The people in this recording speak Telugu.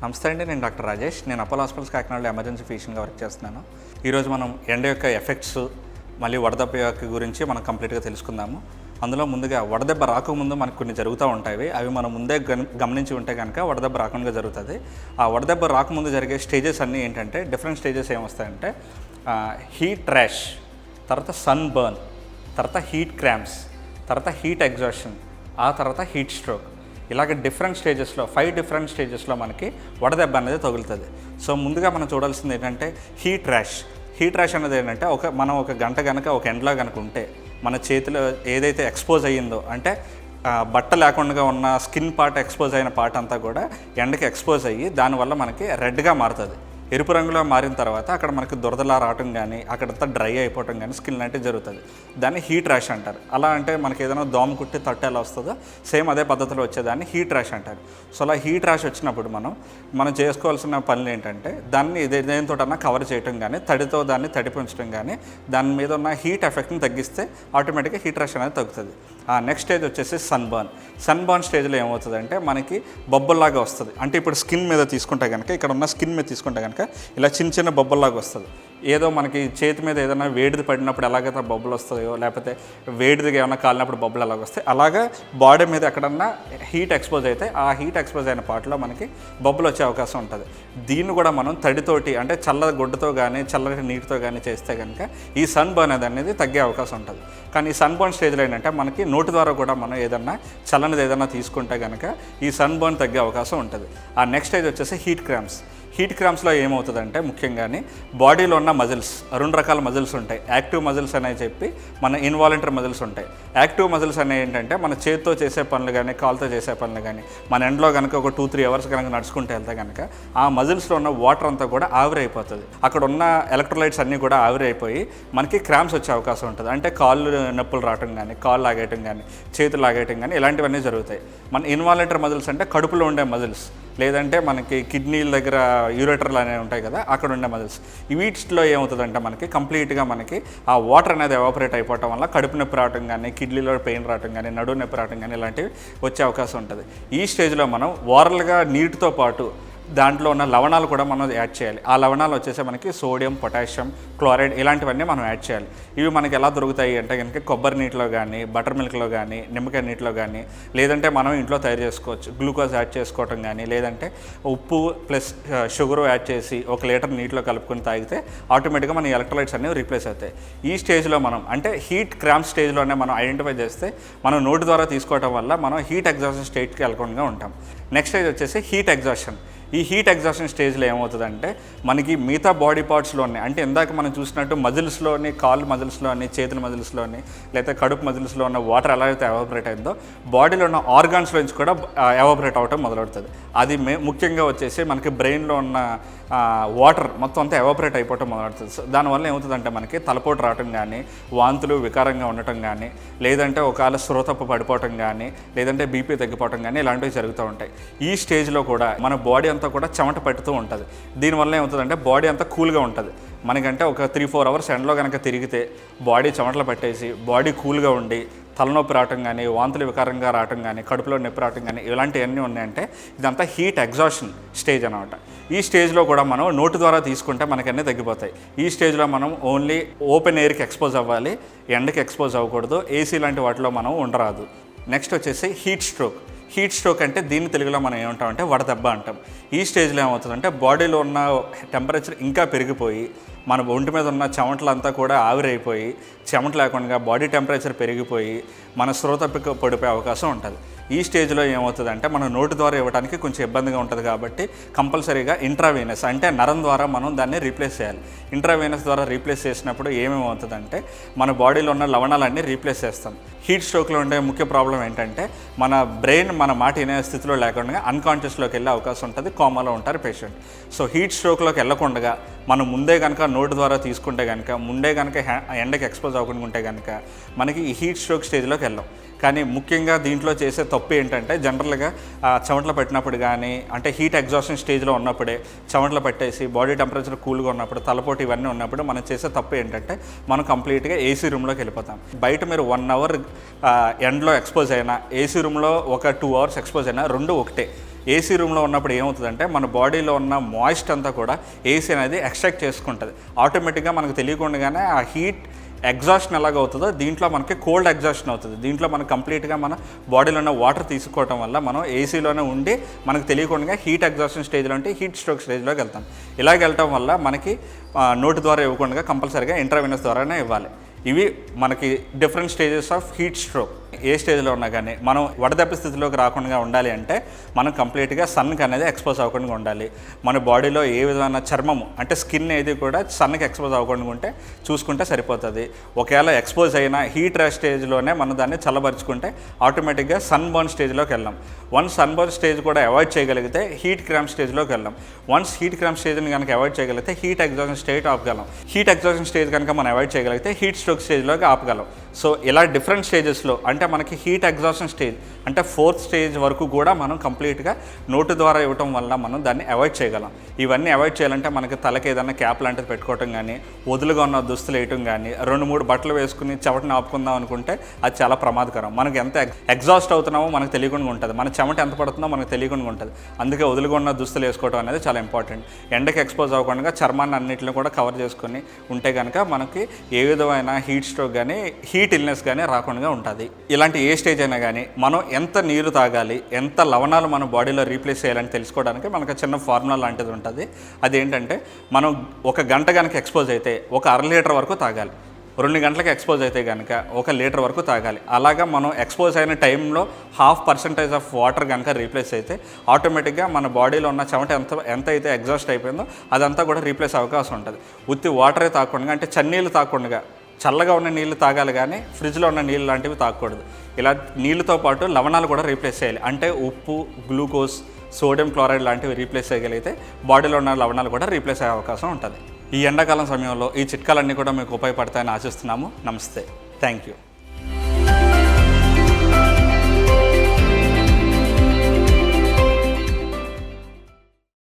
నమస్తే అండి, నేను డాక్టర్ రాజేష్. నేను అపోలో హాస్పిటల్స్ కాకినాడలో ఎమర్జెన్సీ ఫిజిషియన్గా వర్క్ చేస్తున్నాను. ఈరోజు మనం ఎండ యొక్క ఎఫెక్ట్స్ మళ్ళీ వడదెబ్బ యొక్క గురించి మనం కంప్లీట్గా తెలుసుకుందాము. అందులో ముందుగా వడదెబ్బ రాకముందు మనకు కొన్ని జరుగుతూ ఉంటాయి. అవి మనం ముందే గమనించి ఉంటే కనుక వడదెబ్బ రాకుండా జరుగుతుంది. ఆ వడదెబ్బ రాకముందు జరిగే స్టేజెస్ అన్నీ ఏంటంటే డిఫరెంట్ స్టేజెస్ ఏమొస్తాయంటే హీట్ ర్యాష్, తర్వాత సన్ బర్న్, తర్వాత హీట్ క్రాంప్స్, తర్వాత హీట్ ఎగ్జాషన్, ఆ తర్వాత హీట్ స్ట్రోక్. ఇలాగ డిఫరెంట్ స్టేజెస్లో 5 డిఫరెంట్ స్టేజెస్లో మనకి వడదెబ్బ అనేది తగులుతుంది. సో ముందుగా మనం చూడాల్సింది ఏంటంటే హీట్ ర్యాష్. హీట్ ర్యాష్ అనేది ఏంటంటే మనం ఒక గంట కనుక ఒక ఎండలో కనుక ఉంటే మన చేతిలో ఏదైతే ఎక్స్పోజ్ అయ్యిందో అంటే బట్ట లేకుండా ఉన్న స్కిన్ పార్ట్ ఎక్స్పోజ్ అయిన పార్ట్ అంతా కూడా ఎండకి ఎక్స్పోజ్ అయ్యి దానివల్ల మనకి రెడ్గా మారుతుంది. ఎరుపు రంగులో మారిన తర్వాత అక్కడ మనకి దురదలా రావటం కానీ అక్కడంతా డ్రై అయిపోవటం కానీ స్కిన్ లాంటివి జరుగుతుంది. దాన్ని హీట్ ర్యాష్ అంటారు. అలా అంటే మనకి ఏదైనా దోమ కుట్టి తట్టు ఎలా వస్తుందో సేమ్ అదే పద్ధతిలో వచ్చేదాన్ని హీట్ ర్యాష్ అంటారు. సో అలా హీట్ ర్యాష్ వచ్చినప్పుడు మనం చేసుకోవాల్సిన పనులు ఏంటంటే దాన్ని దేనితోటన్నా కవర్ చేయటం కానీ తడితో దాన్ని తడిపి ఉంచడం కానీ దాని మీద ఉన్న హీట్ ఎఫెక్ట్ని తగ్గిస్తే ఆటోమేటిక్గా హీట్ ర్యాష్ అనేది తగ్గుతుంది. నెక్స్ట్ స్టేజ్ వచ్చేసి సన్ బర్న్ స్టేజ్లో ఏమవుతుందంటే మనకి బొబ్బల్లాగా వస్తుంది. అంటే ఇప్పుడు స్కిన్ మీద తీసుకుంటే కనుక ఇక్కడ ఉన్న స్కిన్ మీద తీసుకుంటే కనుక ఇలా చిన్న చిన్న బొబ్బల్లాగా వస్తుంది. ఏదో మనకి చేతి మీద ఏదైనా వేడిది పడినప్పుడు ఎలాగైతే బొబ్బలు వస్తాయో లేకపోతే వేడిదిగా ఏమైనా కాలినప్పుడు బొబ్బలు ఎలాగ వస్తాయి అలాగా బాడీ మీద ఎక్కడన్నా హీట్ ఎక్స్పోజ్ అయితే ఆ హీట్ ఎక్స్పోజ్ అయిన పార్ట్లో మనకి బొబ్బలు వచ్చే అవకాశం ఉంటుంది. దీన్ని కూడా మనం తడితోటి అంటే చల్ల గుడ్డతో కానీ చల్లటి నీటితో కానీ చేస్తే కనుక ఈ సన్ బర్న్ అనేది తగ్గే అవకాశం ఉంటుంది. కానీ ఈ సన్ బర్న్ స్టేజ్లో ఏంటంటే మనకి నోటి ద్వారా కూడా మనం ఏదన్నా చల్లనిది ఏదైనా తీసుకుంటే కనుక ఈ సన్ బర్న్ తగ్గే అవకాశం ఉంటుంది. ఆ నెక్స్ట్ స్టేజ్ వచ్చేసి హీట్ క్రాంప్స్లో ఏమవుతుందంటే ముఖ్యంగానే బాడీలో ఉన్న మజిల్స్ 2 రకాల మజిల్స్ ఉంటాయి. యాక్టివ్ మజిల్స్ అనేవి చెప్పి మన ఇన్వాలంటరీ మజిల్స్ ఉంటాయి. యాక్టివ్ మజిల్స్ అనేవి ఏంటంటే మన చేతితో చేసే పనులు కానీ కాలుతో చేసే పనులు కానీ మన ఎండలో కనుక ఒక 2-3 అవర్స్ కనుక నడుచుకుంటూ వెళ్తే కనుక ఆ మజిల్స్లో ఉన్న వాటర్ అంతా కూడా ఆవిరైపోతుంది. అక్కడ ఉన్న ఎలక్ట్రోలైట్స్ అన్నీ కూడా ఆవిరైపోయి మనకి క్రాంప్స్ వచ్చే అవకాశం ఉంటుంది. అంటే కాళ్ళు నొప్పులు రావటం కానీ కాళ్ళు లాగేయటం కానీ చేతులు లాగేయటం కానీ ఇలాంటివన్నీ జరుగుతాయి. మన ఇన్వాలంటరీ మజిల్స్ అంటే కడుపులో ఉండే మజిల్స్ లేదంటే మనకి కిడ్నీల దగ్గర యూరేటర్లు అనేవి ఉంటాయి కదా అక్కడ ఉండే మజిల్స్. వీటిలో ఏమవుతుందంటే మనకి కంప్లీట్గా మనకి ఆ వాటర్ అనేది ఎవాపరేట్ అయిపోవటం వల్ల కడుపు నొప్పి రావటం కానీ కిడ్నీలో పెయిన్ రావటం కానీ నడుము నొప్పి రావటం కానీ ఇలాంటివి వచ్చే అవకాశం ఉంటుంది. ఈ స్టేజ్లో మనం ఓరల్గా నీటితో పాటు దాంట్లో ఉన్న లవణాలు కూడా మనం యాడ్ చేయాలి. ఆ లవణాలు వచ్చేసి మనకి సోడియం, పొటాషియం, క్లోరైడ్ ఇలాంటివన్నీ మనం యాడ్ చేయాలి. ఇవి మనకి ఎలా దొరుకుతాయి అంటే కనుక కొబ్బరి నీటిలో కానీ బటర్ మిల్క్లో కానీ నిమ్మకాయ నీటిలో కానీ లేదంటే మనం ఇంట్లో తయారు చేసుకోవచ్చు. గ్లూకోజ్ యాడ్ చేసుకోవటం కానీ లేదంటే ఉప్పు ప్లస్ షుగర్ యాడ్ చేసి 1 లీటర్ నీటిలో కలుపుకొని తాగితే ఆటోమేటిక్గా మన ఎలక్ట్రోలైట్స్ అనేవి రీప్లేస్ అవుతాయి. ఈ స్టేజ్లో మనం అంటే హీట్ క్రాంప్ స్టేజ్లోనే మనం ఐడెంటిఫై చేస్తే మనం నోటి ద్వారా తీసుకోవటం వల్ల మనం హీట్ ఎగ్జాషన్ స్టేట్కి వెళ్ళకుండా ఉంటాం. నెక్స్ట్ స్టేజ్ వచ్చేసి హీట్ ఎగ్జాషన్. ఈ హీట్ ఎగ్జాషన్ స్టేజ్లో ఏమవుతుందంటే మనకి మిగతా బాడీ పార్ట్స్లోని అంటే ఇందాక మనం చూసినట్టు మజిల్స్లోని కాళ్ళు మజిల్స్లోని చేతుల మజిల్స్లోని లేదా కడుపు మజిల్స్లో ఉన్న వాటర్ ఎలా అయితే ఎవాపరేట్ అయిందో బాడీలో ఉన్న ఆర్గాన్స్లో నుంచి కూడా ఎవాపరేట్ అవ్వటం మొదలవుతుంది. అది ముఖ్యంగా వచ్చేసి మనకి బ్రెయిన్లో ఉన్న వాటర్ మొత్తం అంతా ఎవాపరేట్ అయిపోవటం మొదలవుతుంది. దానివల్ల ఏమవుతుందంటే మనకి తలపోటు రావటం కానీ వాంతులు వికారంగా ఉండటం కానీ లేదంటే ఒకవేళ స్రోతప్పు పడిపోవటం కానీ లేదంటే బీపీ తగ్గిపోవటం కానీ ఇలాంటివి జరుగుతూ ఉంటాయి. ఈ స్టేజ్లో కూడా మన బాడీ అంతా కూడా చెమట పట్టుతూ ఉంటుంది. దీనివల్ల ఏమవుతుందంటే బాడీ అంతా కూల్గా ఉంటుంది. మనకంటే ఒక 3-4 అవర్స్ ఎండలో కనుక తిరిగితే బాడీ చెమటలు పట్టేసి బాడీ కూల్గా ఉండి తలనొప్పి రావటం కానీ వాంతులు వికారంగా రావటం కానీ కడుపులో నొప్పి రావటం కానీ ఇలాంటివన్నీ ఉన్నాయంటే ఇదంతా హీట్ ఎగ్జాషన్ స్టేజ్ అనమాట. ఈ స్టేజ్లో కూడా మనం నోటి ద్వారా తీసుకుంటే మనకన్నీ తగ్గిపోతాయి. ఈ స్టేజ్లో మనం ఓన్లీ ఓపెన్ ఎయిర్కి ఎక్స్పోజ్ అవ్వాలి, ఎండకి ఎక్స్పోజ్ అవ్వకూడదు, ఏసీ లాంటి వాటిలో మనం ఉండరాదు. నెక్స్ట్ వచ్చేసి హీట్ స్ట్రోక్ అంటే దీన్ని తెలుగులో మనం ఏమంటామంటే వడదెబ్బ అంటాం. ఈ స్టేజ్లో ఏమవుతుందంటే బాడీలో ఉన్న టెంపరేచర్ ఇంకా పెరిగిపోయి మన ఒంటి మీద ఉన్న చెమటలంతా కూడా ఆవిరైపోయి చెమట లేకుండా బాడీ టెంపరేచర్ పెరిగిపోయి మన స్రోతప్పిక పడిపోయే అవకాశం ఉంటుంది. ఈ స్టేజ్లో ఏమవుతుందంటే మనం నోటి ద్వారా ఇవ్వడానికి కొంచెం ఇబ్బందిగా ఉంటుంది కాబట్టి కంపల్సరీగా ఇంట్రావీనస్ అంటే నరం ద్వారా మనం దాన్ని రీప్లేస్ చేయాలి. ఇంట్రావీనస్ ద్వారా రీప్లేస్ చేసినప్పుడు ఏమేమవుతుందంటే మన బాడీలో ఉన్న లవణాలన్నీ రీప్లేస్ చేస్తాం. హీట్ స్ట్రోక్లో ఉండే ముఖ్య ప్రాబ్లం ఏంటంటే మన బ్రెయిన్ మన మాట వినే స్థితిలో లేకుండా అన్కాన్షియస్లోకి వెళ్ళే అవకాశం ఉంటుంది. కోమాలో ఉంటారు పేషెంట్. సో హీట్ స్ట్రోక్లోకి వెళ్ళకుండా మనం ముందే కనుక నోటి ద్వారా తీసుకుంటే కనుక ముందే కనుక ఎండకి ఎక్స్పోజ్ అవ్వకుండా ఉంటే కనుక మనకి ఈ హీట్ స్ట్రోక్ స్టేజ్లోకి వెళ్ళాం. కానీ ముఖ్యంగా దీంట్లో చేసే తప్పు ఏంటంటే జనరల్గా చెమటలు పెట్టినప్పుడు కానీ అంటే హీట్ ఎగ్జాషన్ స్టేజ్లో ఉన్నప్పుడే చెమటలు పెట్టేసి బాడీ టెంపరేచర్ కూల్గా ఉన్నప్పుడు తలపోటు ఇవన్నీ ఉన్నప్పుడు మనం చేసే తప్పు ఏంటంటే మనం కంప్లీట్గా ఏసీ రూమ్లోకి వెళ్ళిపోతాం. బయట మీరు 1 అవర్ ఎండ్లో ఎక్స్పోజ్ అయినా ఏసీ రూమ్లో ఒక 2 అవర్స్ ఎక్స్పోజ్ అయినా రెండు ఒకటే. ఏసీ రూమ్లో ఉన్నప్పుడు ఏమవుతుందంటే మన బాడీలో ఉన్న మాయిస్ట్ అంతా కూడా ఏసీ అనేది ఎక్స్ట్రాక్ట్ చేసుకుంటుంది. ఆటోమేటిక్గా మనకు తెలియకుండానే ఆ హీట్ ఎగ్జాస్షన్ ఎలాగ అవుతుందో దీంట్లో మనకి కోల్డ్ ఎగ్జాస్షన్ అవుతుంది. దీంట్లో మనం కంప్లీట్గా మన బాడీలో ఉన్న వాటర్ తీసుకోవడం వల్ల మనం ఏసీలోనే ఉండి మనకు తెలియకుండా హీట్ ఎగ్జాస్షన్ స్టేజ్లో అంటే హీట్ స్ట్రోక్ స్టేజ్లోకి వెళ్తాం. ఇలాగ వెళ్ళటం వల్ల మనకి నోటి ద్వారా ఇవ్వకుండా కంపల్సరీగా ఇంట్రావెనస్ ద్వారానే ఇవ్వాలి. ఇవి మనకి different stages of heat stroke. ఏ స్టేజ్లో ఉన్నా కానీ మనం వడదెబ్బ స్థితిలోకి రాకుండా ఉండాలి అంటే మనం కంప్లీట్గా సన్కి అనేది ఎక్స్పోజ్ అవ్వకుండా ఉండాలి. మన బాడీలో ఏ విధమైన చర్మము అంటే స్కిన్ ఏది కూడా సన్కి ఎక్స్పోజ్ అవ్వకుండా ఉంటే చూసుకుంటే సరిపోతుంది. ఒకవేళ ఎక్స్పోజ్ అయినా హీట్ ర్యాష్ స్టేజ్లోనే మనం దాన్ని చల్లబరుచుకుంటే ఆటోమేటిక్గా సన్ బర్న్ స్టేజ్లోకి వెళ్ళాం. వన్స్ సన్ బర్న్ స్టేజ్ కూడా అవాయిడ్ చేయగలిగితే హీట్ క్రాంప్ స్టేజ్లోకి వెళ్ళాం. వన్స్ హీట్ క్రాంప్ స్టేజ్ని కనుక అవాయిడ్ చేయగలిగితే హీట్ ఎగ్జాషన్ స్టేజ్ ఆపగలం. హీట్ ఎగ్జాషన్ స్టేజ్ కనుక మనం అవాయిడ్ చేయగలిగితే హీట్ స్ట్రోక్ స్టేజ్లోకి ఆపగలం. సో ఇలా డిఫరెంట్ స్టేజెస్లో అంటే మనకి హీట్ ఎగ్జాషన్ స్టేజ్ అంటే 4th స్టేజ్ వరకు కూడా మనం కంప్లీట్గా నోటు ద్వారా ఇవ్వటం వల్ల మనం దాన్ని అవాయిడ్ చేయగలం. ఇవన్నీ అవాయిడ్ చేయాలంటే మనకి తలకి ఏదైనా క్యాప్ లాంటిది పెట్టుకోవటం కానీ, వదులుగా ఉన్న దుస్తులు వేయటం కానీ, 2-3 బట్టలు వేసుకుని చెమటని ఆపుకుందాం అనుకుంటే అది చాలా ప్రమాదకరం. మనకి ఎంత ఎగ్జాస్ట్ అవుతున్నామో మనకు తెలియకుండా ఉంటుంది, మన చెమట ఎంత పడుతుందో మనకు తెలియకుండా ఉంటుంది. అందుకే వదులుగా ఉన్న దుస్తులు వేసుకోవడం అనేది చాలా ఇంపార్టెంట్. ఎండకి ఎక్స్పోజ్ అవ్వకుండా చర్మాన్ని అన్నింటిని కూడా కవర్ చేసుకొని ఉంటే కనుక మనకి ఏ విధమైన హీట్ స్ట్రోక్ కానీ హీట్ ఇల్నెస్ కానీ రాకుండా ఉంటుంది. ఇలాంటి ఏ స్టేజ్ అయినా కానీ మనం ఎంత నీరు తాగాలి, ఎంత లవణాలు మన బాడీలో రీప్లేస్ చేయాలని తెలుసుకోవడానికి మనకు చిన్న ఫార్ములా లాంటిది ఉంటుంది. అదేంటంటే మనం 1 గంట కనుక ఎక్స్పోజ్ అయితే 1 అర లీటర్ వరకు తాగాలి. 2 గంటలకు ఎక్స్పోజ్ అయితే కనుక 1 లీటర్ వరకు తాగాలి. అలాగా మనం ఎక్స్పోజ్ అయిన టైంలో 0.5% ఆఫ్ వాటర్ కనుక రీప్లేస్ అయితే ఆటోమేటిక్గా మన బాడీలో ఉన్న చెమట ఎంత అయితే ఎగ్జాస్ట్ అయిపోయిందో అదంతా కూడా రీప్లేస్ అవకాశం ఉంటుంది. ఉత్తి వాటరే తాగకుండా అంటే చన్నీళ్ళు తాగకుండా చల్లగా ఉన్న నీళ్ళు తాగాలి కానీ ఫ్రిడ్జ్లో ఉన్న నీళ్ళు లాంటివి తాగకూడదు. ఇలా నీళ్ళతో పాటు లవణాలు కూడా రీప్లేస్ చేయాలి. అంటే ఉప్పు, గ్లూకోజ్, సోడియం క్లోరైడ్ లాంటివి రీప్లేస్ చేయగలిగితే బాడీలో ఉన్న లవణాలు కూడా రీప్లేస్ అయ్యే అవకాశం ఉంటుంది. ఈ ఎండాకాలం సమయంలో ఈ చిట్కాలన్నీ కూడా మీకు ఉపయోగపడతాయని ఆశిస్తున్నాము. నమస్తే, థ్యాంక్ యూ.